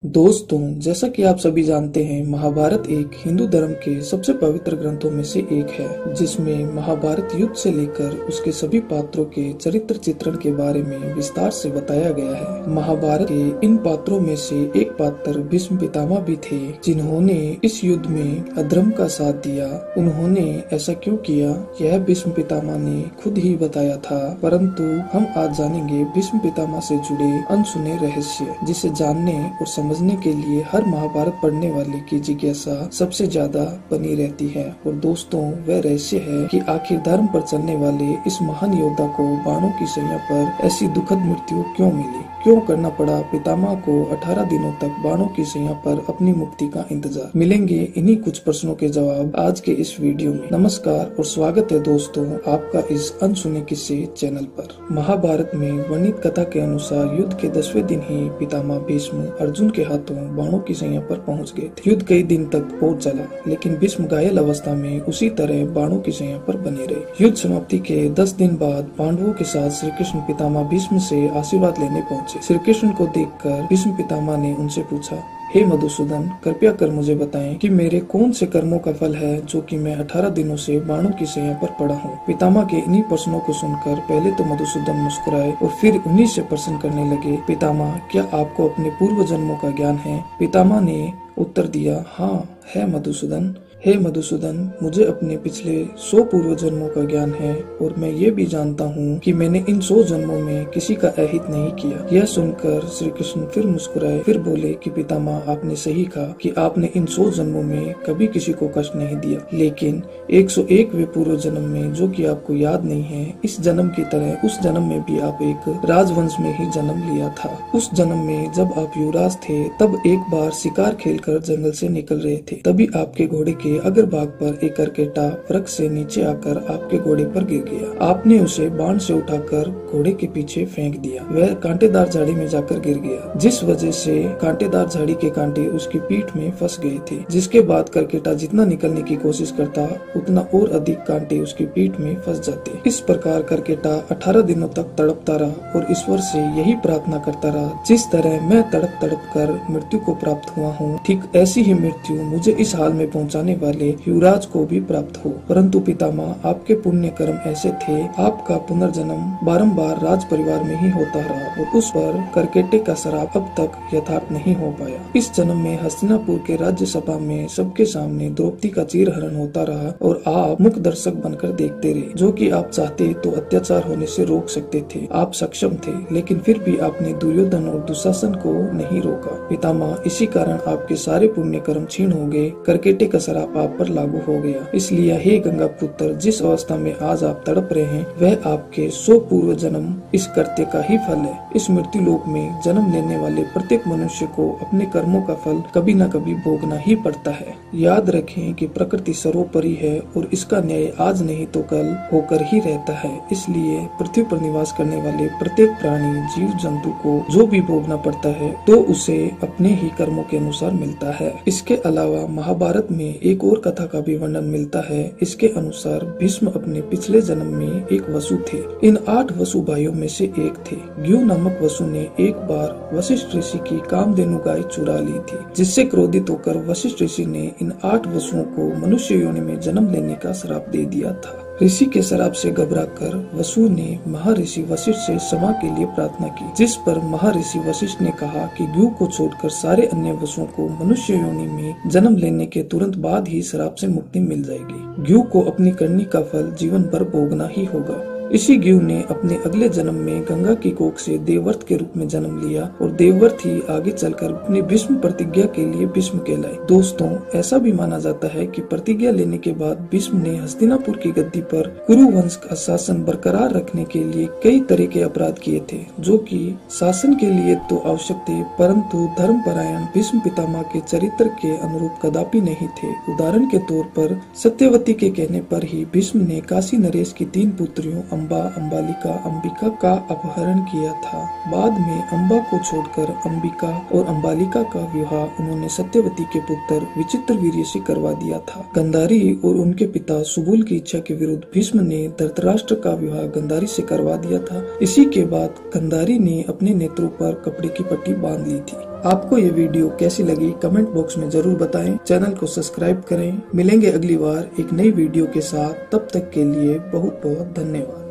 दोस्तों, जैसा कि आप सभी जानते हैं, महाभारत एक हिंदू धर्म के सबसे पवित्र ग्रंथों में से एक है, जिसमें महाभारत युद्ध से लेकर उसके सभी पात्रों के चरित्र चित्रण के बारे में विस्तार से बताया गया है। महाभारत के इन पात्रों में से एक पात्र भीष्म पितामह भी थे, जिन्होंने इस युद्ध में अधर्म का साथ दिया। उन्होंने ऐसा क्यों किया, यह भीष्म पितामह ने खुद ही बताया था, परंतु हम आज जानेंगे भीष्म पितामह से जुड़े अनसुने रहस्य, जिसे जानने और समझने के लिए हर महाभारत पढ़ने वाले की जिज्ञासा सबसे ज्यादा बनी रहती है। और दोस्तों, वह रहस्य है कि आखिर धर्म पर चलने वाले इस महान योद्धा को बाणों की सैया पर ऐसी दुखद मृत्यु क्यों मिली, क्यों करना पड़ा पितामह को 18 दिनों तक बाणों की सैया पर अपनी मुक्ति का इंतजार। मिलेंगे इन्हीं कुछ प्रश्नों के जवाब आज के इस वीडियो में। नमस्कार और स्वागत है दोस्तों आपका इस अनसुने किस्से चैनल पर। महाभारत में वर्णित कथा के अनुसार युद्ध के 10वें दिन ही पितामह भीष्म अर्जुन के हाथों बाणों की सैया पर पहुंच गए थे। युद्ध कई दिन तक और चला, लेकिन भीष्म घायल अवस्था में उसी तरह बाणों की सैया पर बने रहे। युद्ध समाप्ति के 10 दिन बाद पांडवों के साथ श्री कृष्ण पितामह भीष्म से आशीर्वाद लेने पहुंचे। श्री कृष्ण को देखकर भीष्म पितामह ने उनसे पूछा, हे मधुसूदन, कृपया कर मुझे बताएं कि मेरे कौन से कर्मों का फल है जो कि मैं 18 दिनों से बाणों की सैया पर पड़ा हूँ। पितामह के इन्हीं प्रश्नों को सुनकर पहले तो मधुसूदन मुस्कुराए और फिर उन्हीं से प्रश्न करने लगे। पितामह, क्या आपको अपने पूर्व जन्मों का ज्ञान है? पितामह ने उत्तर दिया, हाँ है मधुसूदन। हे मधुसूदन, मुझे अपने पिछले 100 पूर्व जन्मों का ज्ञान है और मैं ये भी जानता हूँ कि मैंने इन 100 जन्मों में किसी का अहित नहीं किया। यह सुनकर श्री कृष्ण फिर मुस्कुराए, फिर बोले कि पितामह, आपने सही कहा कि आपने इन 100 जन्मों में कभी किसी को कष्ट नहीं दिया, लेकिन 101वें पूर्व जन्म में, जो कि आपको याद नहीं है, इस जन्म की तरह उस जन्म में भी आप एक राजवंश में ही जन्म लिया था। उस जन्म में जब आप युवराज थे, तब एक बार शिकार खेलकर जंगल से निकल रहे थे, तभी आपके घोड़े के अगर भाग पर एक करकेटा वृक्ष से नीचे आकर आपके घोड़े पर गिर गया। आपने उसे बाण से उठाकर घोड़े के पीछे फेंक दिया। वह कांटेदार झाड़ी में जाकर गिर गया, जिस वजह से कांटेदार झाड़ी के कांटे उसकी पीठ में फंस गए थे, जिसके बाद करकेटा जितना निकलने की कोशिश करता, उतना और अधिक कांटे उसकी पीठ में फंस जाते। इस प्रकार करकेटा 18 दिनों तक तड़पता रहा और ईश्वर से यही प्रार्थना करता रहा, जिस तरह मैं तड़प तड़प कर मृत्यु को प्राप्त हुआ हूँ, ठीक ऐसी ही मृत्यु मुझे इस हाल में पहुँचाने वाले युवराज को भी प्राप्त हो। परंतु पितामह, आपके पुण्य कर्म ऐसे थे, आपका पुनर्जन्म बारंबार राज परिवार में ही होता रहा और उस पर करकेटे का श्राप अब तक यथार्थ नहीं हो पाया। इस जन्म में हस्तिनापुर के राज्यसभा में सबके सामने द्रौपदी का चीरहरण होता रहा और आप मुख दर्शक बनकर देखते रहे, जो कि आप चाहते तो अत्याचार होने से रोक सकते थे। आप सक्षम थे, लेकिन फिर भी आपने दुर्योधन और दुशासन को नहीं रोका। पितामह, इसी कारण आपके सारे पुण्य कर्म क्षीण हो गए, करकेटे का श्राप आप पर लागू हो गया। इसलिए हे गंगा पुत्र, जिस अवस्था में आज आप तड़प रहे हैं, वह आपके 100 पूर्व जन्म इस कृत्य का ही फल है। इस मृत्यु लोक में जन्म लेने वाले प्रत्येक मनुष्य को अपने कर्मों का फल कभी न कभी भोगना ही पड़ता है। याद रखें कि प्रकृति सर्वोपरि है और इसका न्याय आज नहीं तो कल होकर ही रहता है। इसलिए पृथ्वी पर निवास करने वाले प्रत्येक प्राणी, जीव जंतु को जो भी भोगना पड़ता है, तो उसे अपने ही कर्मों के अनुसार मिलता है। इसके अलावा महाभारत में एक और कथा का भी वर्णन मिलता है। इसके अनुसार भीष्म अपने पिछले जन्म में एक वसु थे। इन 8 वसु भाइयों में से एक थे। ग्यू नामक वसु ने एक बार वशिष्ठ ऋषि की कामधेनु गाय चुरा ली थी, जिससे क्रोधित होकर वशिष्ठ ऋषि ने इन 8 वसुओं को मनुष्य योनि में जन्म लेने का श्राप दे दिया था। ऋषि के श्राप से घबराकर वसु ने महर्षि वशिष्ठ से क्षमा के लिए प्रार्थना की, जिस पर महर्षि वशिष्ठ ने कहा कि ग्यू को छोड़कर सारे अन्य वसुओं को मनुष्य योनि में जन्म लेने के तुरंत बाद ही श्राप से मुक्ति मिल जाएगी। ग्यू को अपनी करनी का फल जीवन भर भोगना ही होगा। इसी ग्यू ने अपने अगले जन्म में गंगा की कोख से देवव्रत के रूप में जन्म लिया और देवव्रत ही आगे चलकर अपनी भीष्म प्रतिज्ञा के लिए भीष्म कहलाए। दोस्तों, ऐसा भी माना जाता है कि प्रतिज्ञा लेने के बाद भीष्म ने हस्तिनापुर की गद्दी पर कुरु वंश का शासन बरकरार रखने के लिए कई तरह के अपराध किए थे, जो कि शासन के लिए तो आवश्यक थे, परंतु धर्मपरायण भीष्म पितामह के चरित्र के अनुरूप कदापि नहीं थे। उदाहरण के तौर पर सत्यवती के कहने पर ही भीष्म ने काशी नरेश की 3 पुत्रियों अम्बा, अम्बालिका, अंबिका का अपहरण किया था। बाद में अम्बा को छोड़कर अंबिका और अम्बालिका का विवाह उन्होंने सत्यवती के पुत्र विचित्रवीर्य से करवा दिया था। गंधारी और उनके पिता सुबुल की इच्छा के विरुद्ध भीष्म ने धृतराष्ट्र का विवाह गंधारी से करवा दिया था। इसी के बाद गंधारी ने अपने नेत्रों पर कपड़े की पट्टी बांध ली थी। आपको ये वीडियो कैसी लगी कमेंट बॉक्स में जरूर बताएं। चैनल को सब्सक्राइब करें। मिलेंगे अगली बार एक नई वीडियो के साथ। तब तक के लिए बहुत बहुत धन्यवाद।